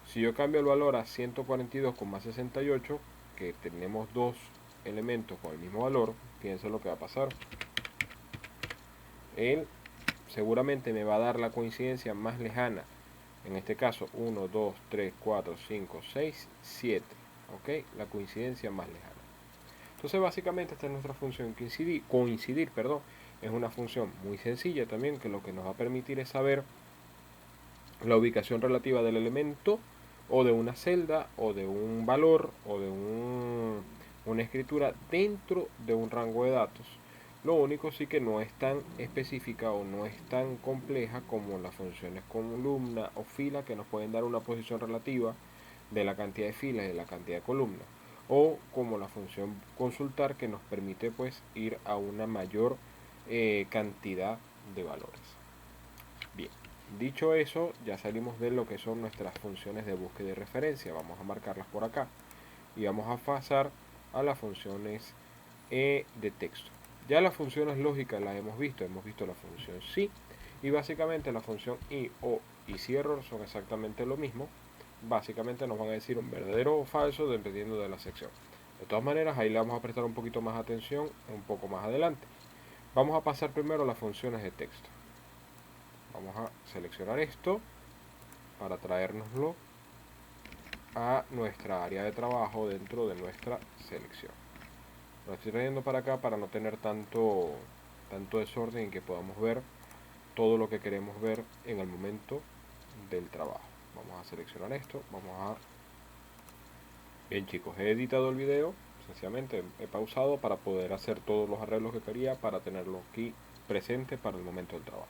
Si yo cambio el valor a 142,68, que tenemos dos elementos con el mismo valor, fíjense lo que va a pasar. Él seguramente me va a dar la coincidencia más lejana. En este caso, 1, 2, 3, 4, 5, 6, 7. ¿Ok? La coincidencia más lejana. Entonces, básicamente, esta es nuestra función coincidir, perdón. Es una función muy sencilla también, que lo que nos va a permitir es saber la ubicación relativa del elemento, o de una celda, o de un valor, o de una escritura dentro de un rango de datos. Lo único sí que no es tan específica o no es tan compleja como las funciones columna o fila, que nos pueden dar una posición relativa de la cantidad de filas y de la cantidad de columnas, o como la función consultar, que nos permite pues ir a una mayor cantidad de valores. Bien, dicho eso, ya salimos de lo que son nuestras funciones de búsqueda y referencia. Vamos a marcarlas por acá y vamos a pasar a las funciones de texto. Ya las funciones lógicas las hemos visto la función sí, y básicamente la función y o y si error son exactamente lo mismo. Básicamente nos van a decir un verdadero o falso dependiendo de la sección. De todas maneras, ahí le vamos a prestar un poquito más atención un poco más adelante. Vamos a pasar primero a las funciones de texto. Vamos a seleccionar esto para traérnoslo a nuestra área de trabajo dentro de nuestra selección. Lo estoy trayendo para acá para no tener tanto desorden y que podamos ver todo lo que queremos ver en el momento del trabajo. Vamos a seleccionar esto, Bien chicos, he editado el video, sencillamente he pausado para poder hacer todos los arreglos que quería para tenerlo aquí presente para el momento del trabajo.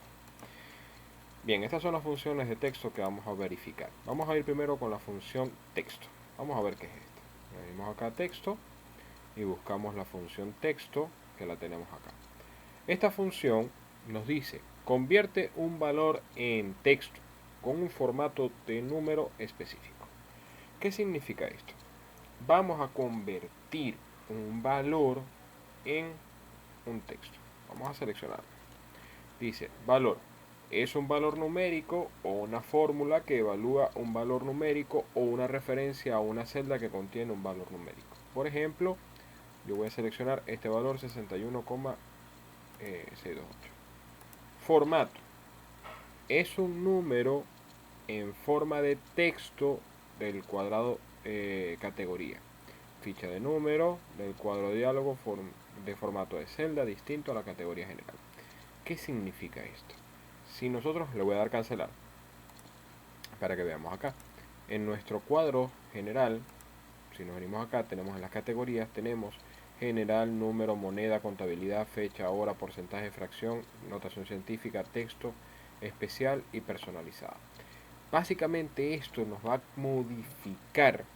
Bien, estas son las funciones de texto que vamos a verificar. Vamos a ir primero con la función texto. Vamos a ver qué es esta. Venimos acá a texto y buscamos la función texto, que la tenemos acá. Esta función nos dice, convierte un valor en texto con un formato de número específico. ¿Qué significa esto? Vamos a convertir un valor en un texto. Vamos a seleccionar. Dice, valor. Es un valor numérico o una fórmula que evalúa un valor numérico o una referencia a una celda que contiene un valor numérico. Por ejemplo, yo voy a seleccionar este valor 61,628. Formato. Es un número en forma de texto del cuadrado categoría. Ficha de número del cuadro de diálogo de formato de celda distinto a la categoría general. ¿Qué significa esto? Si nosotros le voy a dar cancelar para que veamos acá. En nuestro cuadro general, si nos venimos acá, tenemos en las categorías, tenemos general, número, moneda, contabilidad, fecha, hora, porcentaje, fracción, notación científica, texto, especial y personalizada. Básicamente esto nos va a modificar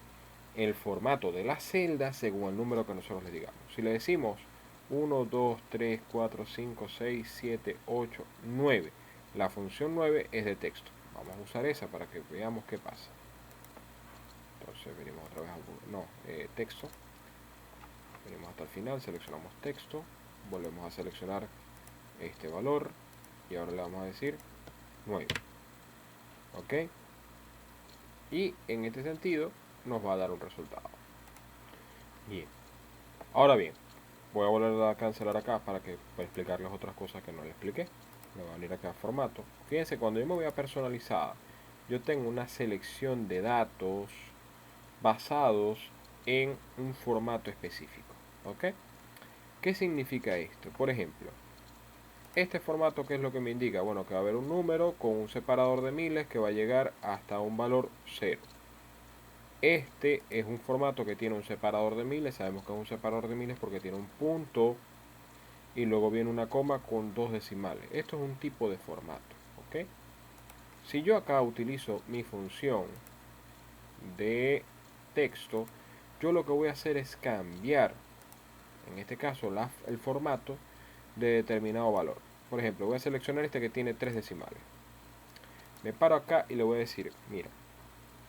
el formato de la celda según el número que nosotros le digamos. Si le decimos 1, 2, 3, 4, 5, 6, 7, 8, 9, la función 9 es de texto. Vamos a usar esa para que veamos qué pasa. Entonces venimos otra vez a texto. Venimos hasta el final, seleccionamos texto, volvemos a seleccionar este valor y ahora le vamos a decir 9. ¿Ok? Y en este sentido nos va a dar un resultado. Bien. Ahora bien, voy a volver a cancelar acá para explicarles otras cosas que no les expliqué. Me voy a venir acá a formato. Fíjense, cuando yo me voy a personalizada, yo tengo una selección de datos basados en un formato específico. ¿Ok? ¿Qué significa esto? Por ejemplo, este formato, ¿qué es lo que me indica? Bueno, que va a haber un número con un separador de miles que va a llegar hasta un valor 0. Este es un formato que tiene un separador de miles. Sabemos que es un separador de miles porque tiene un punto y luego viene una coma con 2 decimales. Esto es un tipo de formato. ¿Ok? Si yo acá utilizo mi función de texto, yo lo que voy a hacer es cambiar, en este caso, el formato de determinado valor. Por ejemplo, voy a seleccionar este que tiene 3 decimales. Me paro acá y le voy a decir, mira,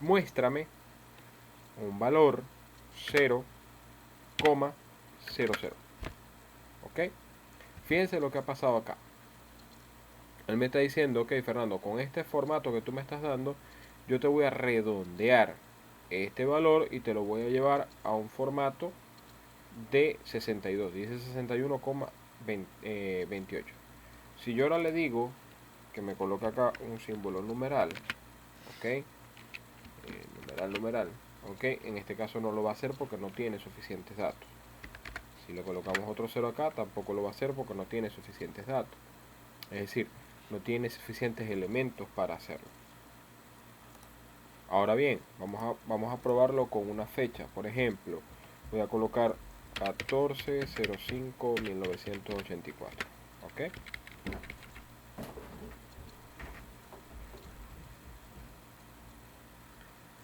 muéstrame un valor 0,00. ¿Ok? Fíjense lo que ha pasado acá. Él me está diciendo, ok, Fernando, con este formato que tú me estás dando, yo te voy a redondear este valor y te lo voy a llevar a un formato de 62. Dice 61,28. Si yo ahora le digo que me coloque acá un símbolo numeral, ok, numeral, ok, en este caso no lo va a hacer porque no tiene suficientes datos. Si le colocamos otro 0 acá, tampoco lo va a hacer porque no tiene suficientes datos. Es decir, no tiene suficientes elementos para hacerlo. Ahora bien, vamos a probarlo con una fecha. Por ejemplo, voy a colocar 14/05/1984. ¿Ok?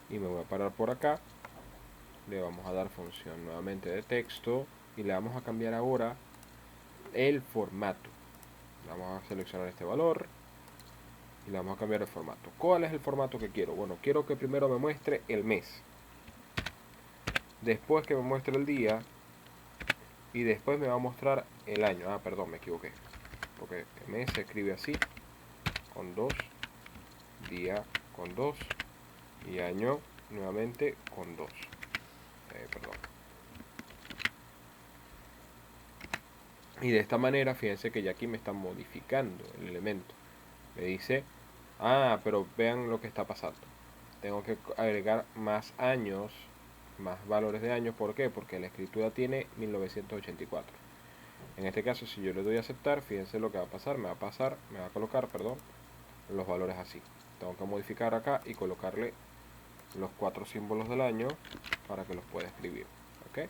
Y me voy a parar por acá. Le vamos a dar función nuevamente de texto. Y le vamos a cambiar ahora el formato. Vamos a seleccionar este valor. Y le vamos a cambiar el formato. ¿Cuál es el formato que quiero? Bueno, quiero que primero me muestre el mes. Después que me muestre el día. Y después me va a mostrar el año. Ah, perdón, me equivoqué. Porque mes se escribe así. Con 2. Día con 2. Y año nuevamente con 2. Perdón. Y de esta manera, fíjense que ya aquí me está modificando el elemento. Me dice, ah, pero vean lo que está pasando. Tengo que agregar más años, más valores de años. ¿Por qué? Porque la escritura tiene 1984. En este caso, si yo le doy a aceptar, fíjense lo que va a pasar. Me va a colocar, perdón, los valores así. Tengo que modificar acá y colocarle los 4 símbolos del año para que los pueda escribir. ¿Ok?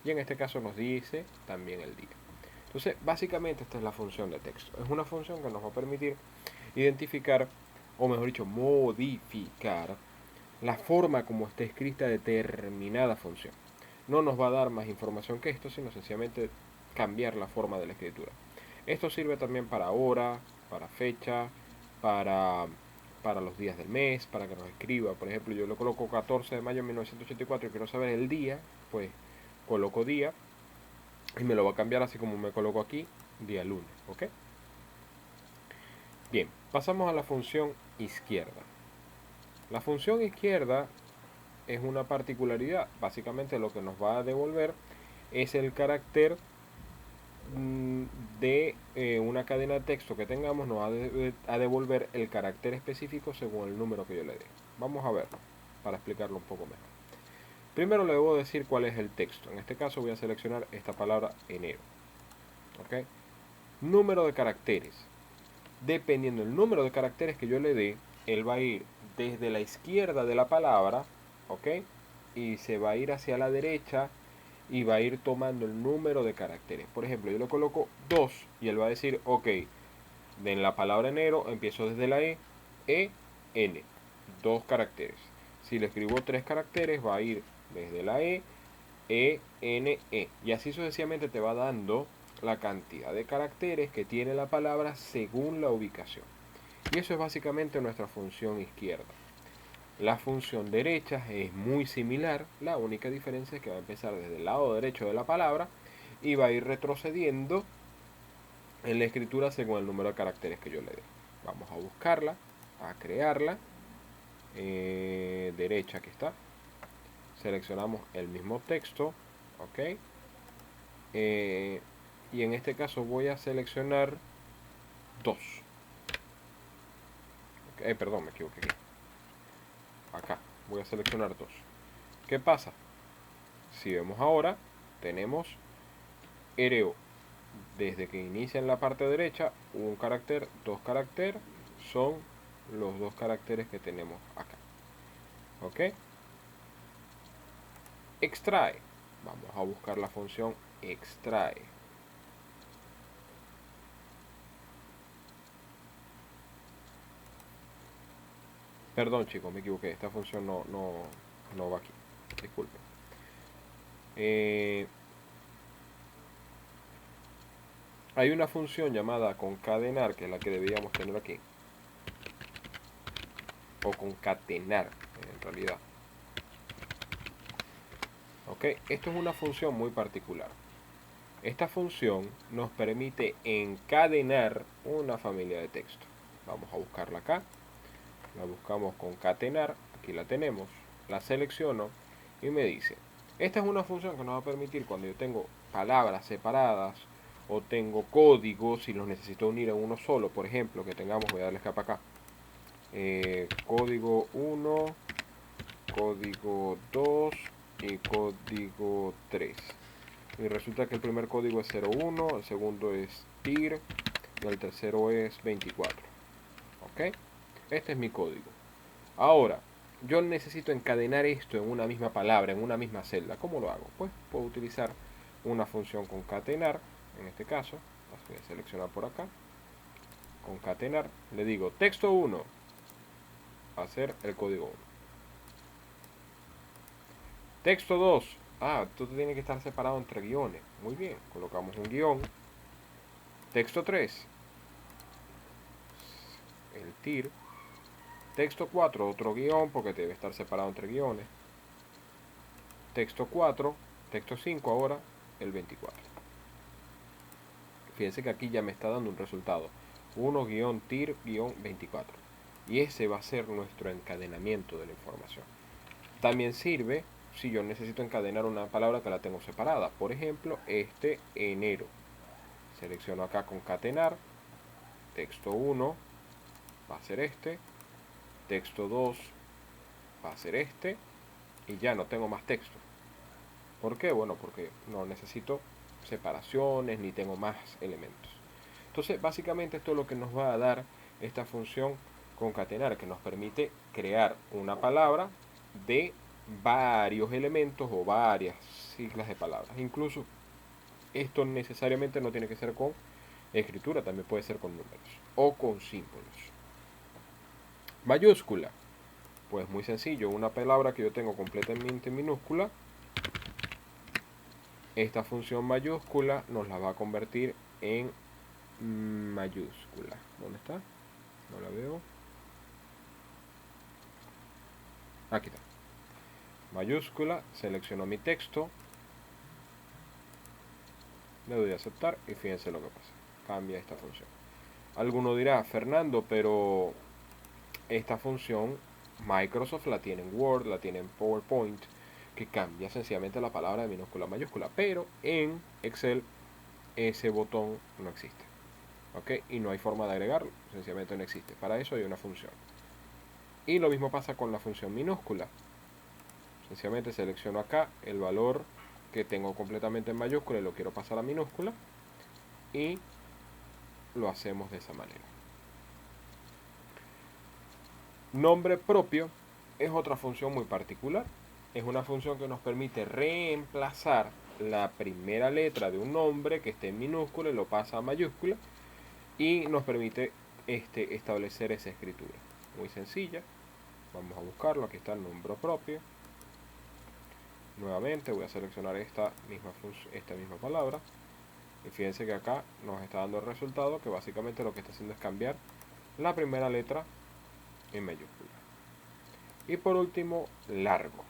Y en este caso nos dice también el día. Entonces, básicamente esta es la función de texto. Es una función que nos va a permitir identificar o mejor dicho, modificar la forma como está escrita determinada función. No nos va a dar más información que esto, sino sencillamente cambiar la forma de la escritura. Esto sirve también para hora, para fecha, para, para los días del mes, para que nos escriba. Por ejemplo, yo le coloco 14 de mayo de 1984 y quiero saber el día, pues coloco día y me lo va a cambiar así como me coloco aquí, día lunes, ¿ok? Bien, pasamos a la función izquierda. La función izquierda es una particularidad. Básicamente lo que nos va a devolver es el carácter de una cadena de texto que tengamos, nos va a devolver el carácter específico según el número que yo le dé. Vamos a verlo para explicarlo un poco mejor. Primero le debo decir cuál es el texto. En este caso voy a seleccionar esta palabra enero. ¿Ok? Número de caracteres. Dependiendo del número de caracteres que yo le dé, él va a ir desde la izquierda de la palabra, ¿ok? Y se va a ir hacia la derecha y va a ir tomando el número de caracteres. Por ejemplo, yo le coloco 2 y él va a decir, ok, en la palabra enero empiezo desde la N, 2 caracteres. Si le escribo 3 caracteres, va a ir desde la N, E. Y así sucesivamente te va dando la cantidad de caracteres que tiene la palabra según la ubicación. Y eso es básicamente nuestra función izquierda. La función derecha es muy similar, la única diferencia es que va a empezar desde el lado derecho de la palabra y va a ir retrocediendo en la escritura según el número de caracteres que yo le dé. Vamos a buscarla, a crearla, derecha que está, seleccionamos el mismo texto, ok, y en este caso voy a seleccionar 2. Perdón, me equivoqué aquí. Acá, voy a seleccionar 2. ¿Qué pasa? Si vemos ahora, tenemos ereo. Desde que inicia en la parte derecha, un carácter, 2 caracteres, son los 2 caracteres que tenemos acá. ¿Ok? Extrae. Vamos a buscar la función extrae. Perdón chicos, me equivoqué. Esta función no va aquí. Disculpen. Hay una función llamada concadenar, que es la que deberíamos tener aquí. O concatenar, en realidad. ¿Ok? Esto es una función muy particular. Esta función nos permite encadenar una familia de texto. Vamos a buscarla acá. La buscamos concatenar. Aquí la tenemos. La selecciono y me dice, esta es una función que nos va a permitir cuando yo tengo palabras separadas o tengo códigos, si los necesito unir en uno solo, por ejemplo, que tengamos, voy a darle escapa acá, código 1, código 2 y código 3. Y resulta que el primer código es 01, el segundo es TIR y el tercero es 24. ¿Ok? Este es mi código. Ahora, yo necesito encadenar esto en una misma palabra, en una misma celda. ¿Cómo lo hago? Pues puedo utilizar una función concatenar, en este caso, las voy a seleccionar por acá. Concatenar, le digo texto 1, va a ser el código 1. Texto 2, esto tiene que estar separado entre guiones. Muy bien, colocamos un guión. Texto 3, el TIR. Texto 4, otro guión porque debe estar separado entre guiones. Texto 4, texto 5 ahora, el 24. Fíjense que aquí ya me está dando un resultado. 1-TIR-24. Y ese va a ser nuestro encadenamiento de la información. También sirve si yo necesito encadenar una palabra que la tengo separada. Por ejemplo, enero. Selecciono acá concatenar. Texto 1 va a ser este. Texto 2 va a ser este. Y ya no tengo más texto. ¿Por qué? Bueno, porque no necesito separaciones ni tengo más elementos. Entonces, básicamente esto es lo que nos va a dar esta función concatenar, que nos permite crear una palabra de varios elementos o varias siglas de palabras. Incluso esto necesariamente no tiene que ser con escritura, también puede ser con números o con símbolos. Mayúscula. Pues muy sencillo, una palabra que yo tengo completamente minúscula, esta función mayúscula nos la va a convertir en mayúscula. ¿Dónde está? No la veo. Aquí está. Mayúscula, selecciono mi texto, le doy a aceptar y fíjense lo que pasa. Cambia esta función. Alguno dirá, Fernando, pero esta función Microsoft la tiene en Word, la tiene en PowerPoint, que cambia sencillamente la palabra de minúscula a mayúscula, pero en Excel ese botón no existe. ¿Ok? Y no hay forma de agregarlo, sencillamente no existe. Para eso hay una función. Y lo mismo pasa con la función minúscula. Sencillamente selecciono acá el valor que tengo completamente en mayúscula y lo quiero pasar a minúscula y lo hacemos de esa manera. Nombre propio es otra función muy particular. Es una función que nos permite reemplazar la primera letra de un nombre que esté en minúscula y lo pasa a mayúscula y nos permite establecer esa escritura. Muy sencilla. Vamos a buscarlo. Aquí está el nombre propio. Nuevamente voy a seleccionar esta misma palabra. Y fíjense que acá nos está dando el resultado, que básicamente lo que está haciendo es cambiar la primera letra en mayúscula. Y por último, largo.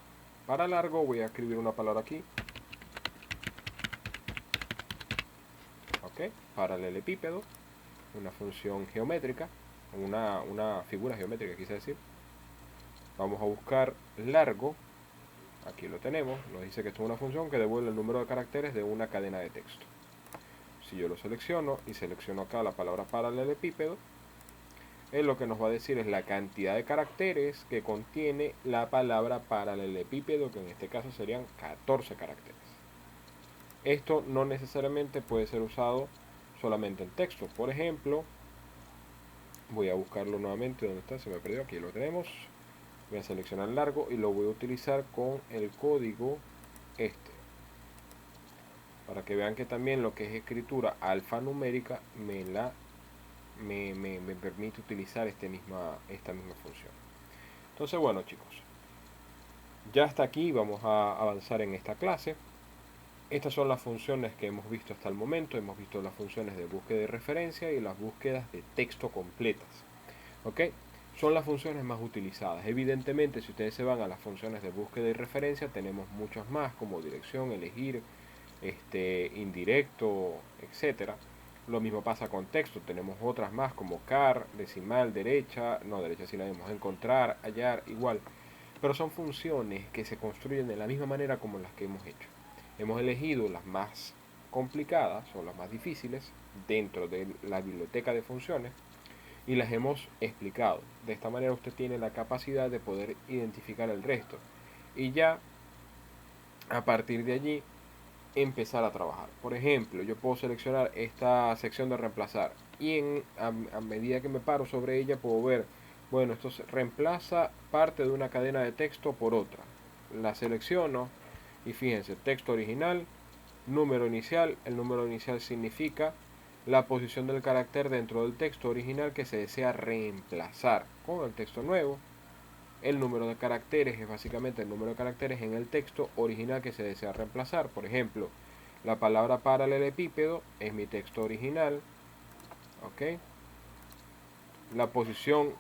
Para largo voy a escribir una palabra aquí. ¿Ok? Paralelepípedo, una función geométrica, una figura geométrica quise decir. Vamos a buscar largo. Aquí lo tenemos. Nos dice que esto es una función que devuelve el número de caracteres de una cadena de texto. Si yo lo selecciono y selecciono acá la palabra paralelepípedo, él lo que nos va a decir es la cantidad de caracteres que contiene la palabra paralelepípedo, que en este caso serían 14 caracteres. Esto no necesariamente puede ser usado solamente en texto. Por ejemplo, voy a buscarlo nuevamente. ¿Dónde está? Se me perdió. Aquí lo tenemos. Voy a seleccionar largo y lo voy a utilizar con el código para que vean que también lo que es escritura alfanumérica me permite utilizar esta misma función. Entonces, bueno, chicos, ya hasta aquí vamos a avanzar en esta clase. Estas son las funciones que hemos visto hasta el momento. Hemos visto las funciones de búsqueda y referencia y las búsquedas de texto completas. ¿Ok? Son las funciones más utilizadas. Evidentemente, si ustedes se van a las funciones de búsqueda y referencia, tenemos muchas más como dirección, elegir, indirecto, etcétera. Lo mismo pasa con texto. Tenemos otras más como car, decimal, derecha. No, derecha sí la vemos. Encontrar, hallar, igual. Pero son funciones que se construyen de la misma manera como las que hemos hecho. Hemos elegido las más complicadas o las más difíciles dentro de la biblioteca de funciones y las hemos explicado. De esta manera usted tiene la capacidad de poder identificar el resto y ya a partir de allí empezar a trabajar. Por ejemplo, yo puedo seleccionar esta sección de reemplazar y a medida que me paro sobre ella puedo ver, bueno, esto reemplaza parte de una cadena de texto por otra. La selecciono y fíjense, texto original, número inicial. El número inicial significa la posición del carácter dentro del texto original que se desea reemplazar con el texto nuevo. El número de caracteres es básicamente el número de caracteres en el texto original que se desea reemplazar. Por ejemplo, la palabra paralelepípedo es mi texto original. ¿Ok? La posición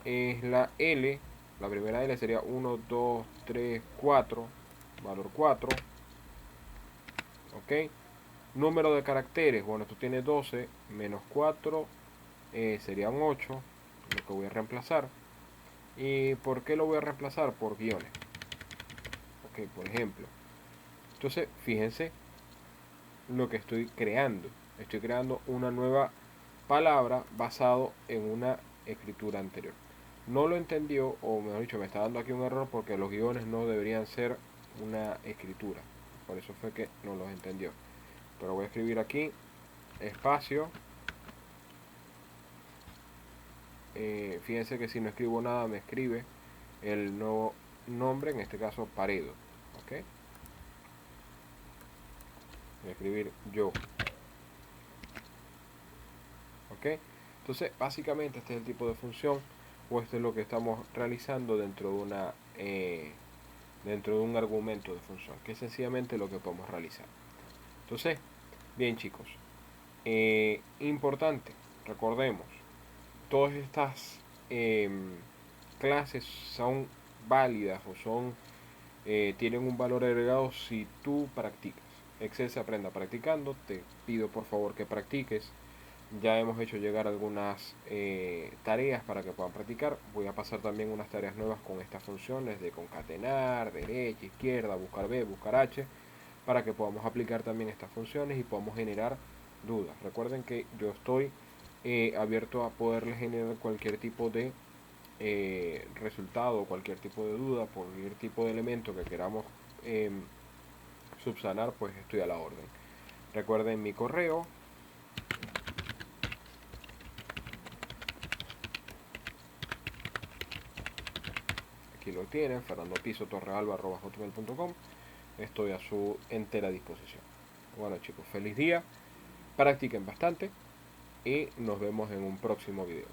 es la L. La primera L sería 1, 2, 3, 4. Valor 4. ¿Ok? Número de caracteres. Bueno, esto tiene 12. Menos 4 serían 8. Lo que voy a reemplazar. ¿Y por qué lo voy a reemplazar? Por guiones. Ok, por ejemplo. Entonces, fíjense lo que estoy creando. Estoy creando una nueva palabra basado en una escritura anterior. No lo entendió, o mejor dicho, me está dando aquí un error porque los guiones no deberían ser una escritura. Por eso fue que no los entendió. Pero voy a escribir aquí, espacio. Fíjense que si no escribo nada, me escribe el nuevo nombre, en este caso Paredo. ¿Ok? Voy a escribir yo. ¿Ok? Entonces, básicamente este es el tipo de función o esto es lo que estamos realizando dentro de un argumento de función, que es sencillamente lo que podemos realizar. Entonces, bien chicos, importante, recordemos, todas estas clases son válidas o tienen un valor agregado si tú practicas. Excel se aprenda practicando, te pido por favor que practiques. Ya hemos hecho llegar algunas tareas para que puedan practicar. Voy a pasar también unas tareas nuevas con estas funciones de concatenar, derecha, izquierda, buscar B, buscar H, para que podamos aplicar también estas funciones y podamos generar dudas. Recuerden que yo estoy abierto a poderles generar cualquier tipo de resultado, cualquier tipo de duda, cualquier tipo de elemento que queramos subsanar, pues estoy a la orden. Recuerden mi correo. Aquí lo tienen, fernandopisotorrealba@hotmail.com. Estoy a su entera disposición. Bueno chicos, feliz día, practiquen bastante y nos vemos en un próximo video.